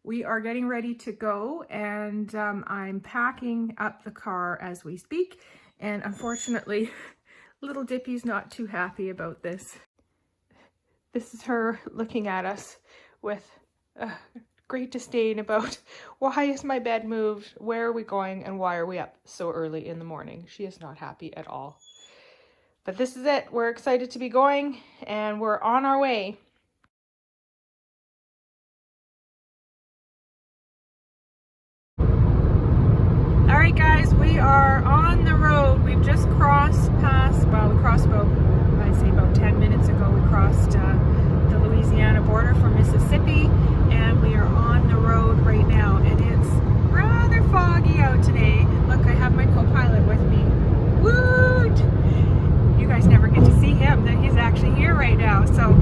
We are getting ready to go, and I'm packing up the car as we speak. And unfortunately, little Dippy's not too happy about this. This is her looking at us with great disdain about why is my bed moved, where are we going, and why are we up so early in the morning. She is not happy at all. But this is it. We're excited to be going, and we're on our way. All right, guys, we are on the road. We've just crossed past, well, we crossed about, I'd say about 10 minutes ago, we crossed the Louisiana border from Mississippi, and we are on the road right now, and it's rather foggy out today. Look, I have my co-pilot with me. Woot! You guys never get to see him, that he's actually here right now. So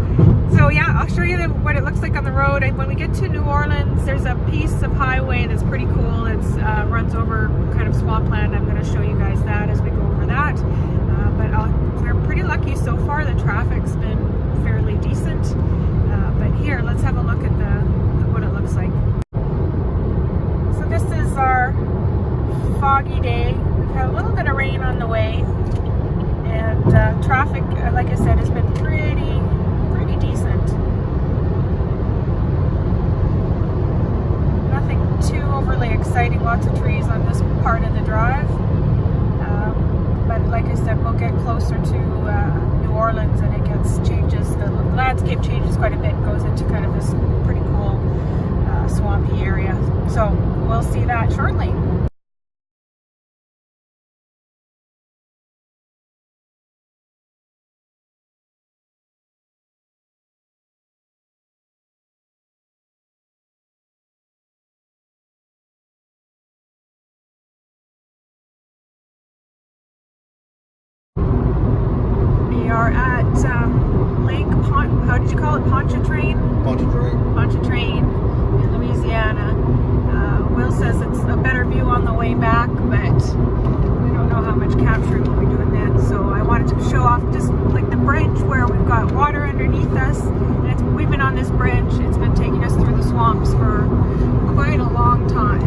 yeah, I'll show you what it looks like on the road. And when we get to New Orleans, there's a piece of highway that's pretty cool. It runs over kind of swampland. I'm going to show you guys that as we go over that. We're pretty lucky so far. The traffic's been fairly decent. But here, let's have a look at what it looks like. So this is our foggy day. We've had a little bit of rain on the way. And traffic, like I said, has been pretty decent. Nothing too overly exciting. Lots of trees on this part of the drive. But like I said, we'll get closer to New Orleans, and the landscape changes quite a bit. Goes into kind of this pretty cool swampy area. So we'll see that shortly. We are at Lake how did you call it? Pontchartrain? Pontchartrain in Louisiana. Will says it's a better view on the way back, but we don't know how much capturing we'll be doing then. So I wanted to show off just like the bridge where we've got water underneath us. And we've been on this bridge. It's been taking us through the swamps for quite a long time.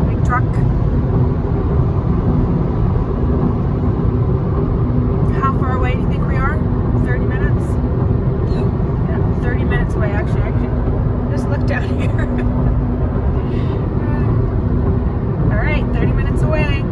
Big truck. How far away do you think we are? 30 minutes? Yeah, 30 minutes away. Actually, I can just look down here. All right, 30 minutes away.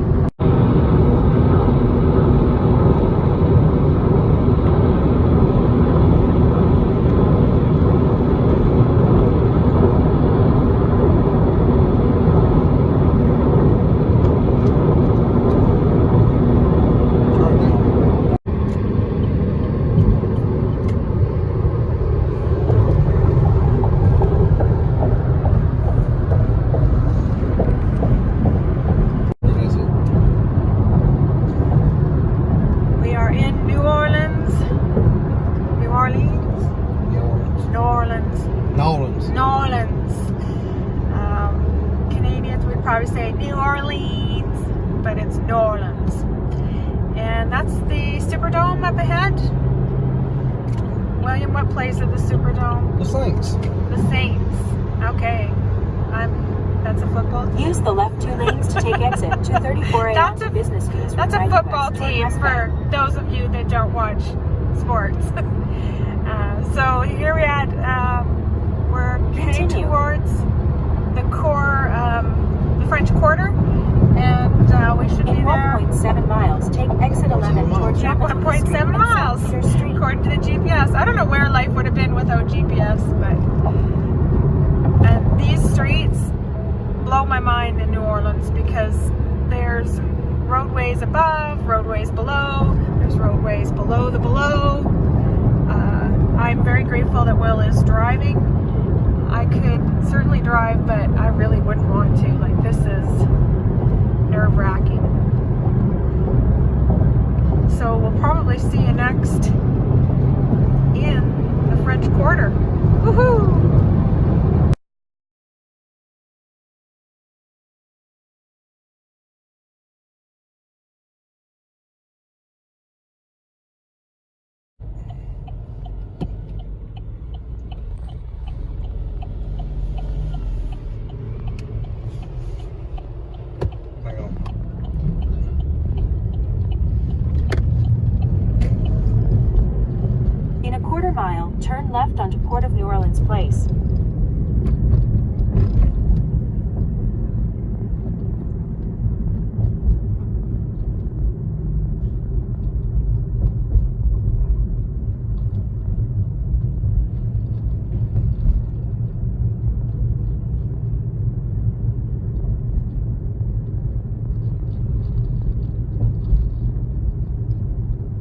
Canadians would probably say New Orleans, but it's New Orleans. And that's the Superdome up ahead. William, what plays at the Superdome? The Saints. The Saints. Okay. That's a football team. Use the left 2 lanes to take exit 234A after business fees. That's a football team for those of you that don't watch sports. So here we're at, we're heading towards the French Quarter, and we should be there. 1.7 miles. Take exit 11 towards 1.7 miles, according to the GPS. I don't know where life would have been without GPS, but these streets blow my mind in New Orleans because there's roadways above, roadways below, there's roadways below the below. I'm very grateful that Will is driving. I could certainly drive, but I really wouldn't want to. Like, this is nerve-wracking. So we'll probably see you next in the French Quarter. Woohoo! Turn left onto Port of New Orleans Place.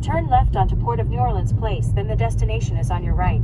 Turn left onto Port of New Orleans Place, then the destination is on your right.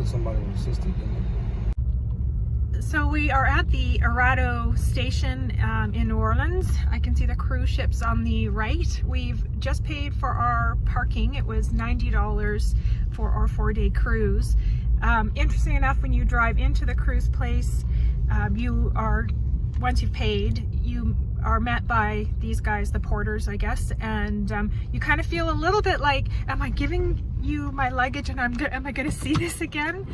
Somebody was assisted, So we are at the Arado station in New Orleans. I can see the cruise ships on the right. We've just paid for our parking. It was $90 for our 4-day cruise. Interesting enough, when you drive into the cruise place, once you've paid, you are met by these guys, the porters, I guess, and you kind of feel a little bit like, am I giving you my luggage and am I going to see this again?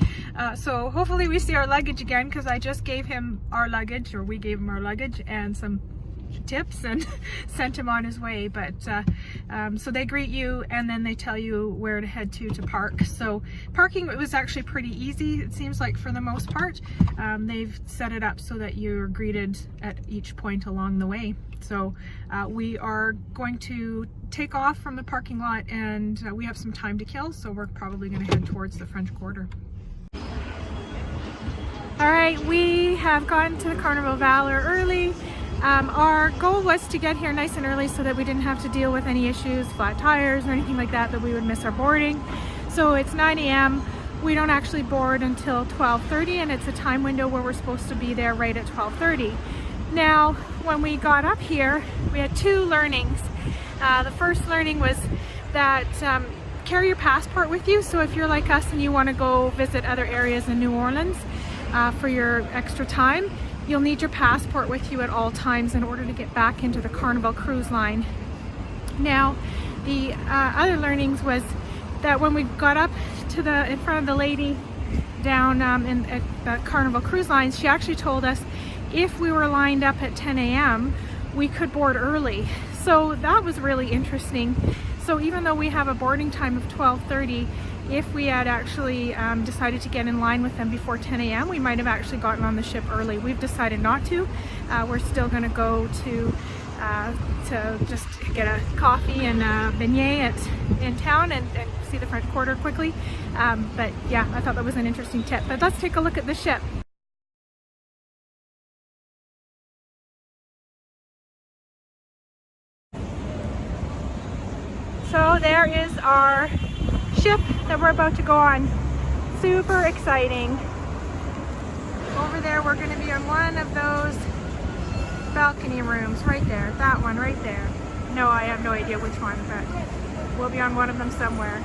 So hopefully we see our luggage again, because I just gave him our luggage, or we gave him our luggage and some tips and sent him on his way. But so they greet you and then they tell you where to head to park. So parking, it was actually pretty easy, it seems like, for the most part. They've set it up so that you're greeted at each point along the way. So we are going to take off from the parking lot, and we have some time to kill, so we're probably going to head towards the French Quarter. All right, we have gotten to the Carnival Valor early. Our goal was to get here nice and early so that we didn't have to deal with any issues, flat tires or anything like that we would miss our boarding. So it's 9 a.m. We don't actually board until 12:30, and it's a time window where we're supposed to be there right at 12:30. Now, when we got up here, we had two learnings. The first learning was that carry your passport with you. So if you're like us and you want to go visit other areas in New Orleans for your extra time, you'll need your passport with you at all times in order to get back into the Carnival Cruise Line. Now, the other learnings was that when we got up to in front of the lady down at the Carnival Cruise Line, she actually told us if we were lined up at 10 a.m. we could board early. So that was really interesting. So even though we have a boarding time of 12:30, if we had actually decided to get in line with them before 10 a.m. we might have actually gotten on the ship early. We've decided not to. We're still going to go to just get a coffee and a beignet in town and see the French Quarter quickly. But yeah, I thought that was an interesting tip. But let's take a look at the ship. So there is our ship that we're about to go on. Super exciting. Over there we're going to be on one of those balcony rooms right there. That one right there. No, I have no idea which one, but we'll be on one of them somewhere.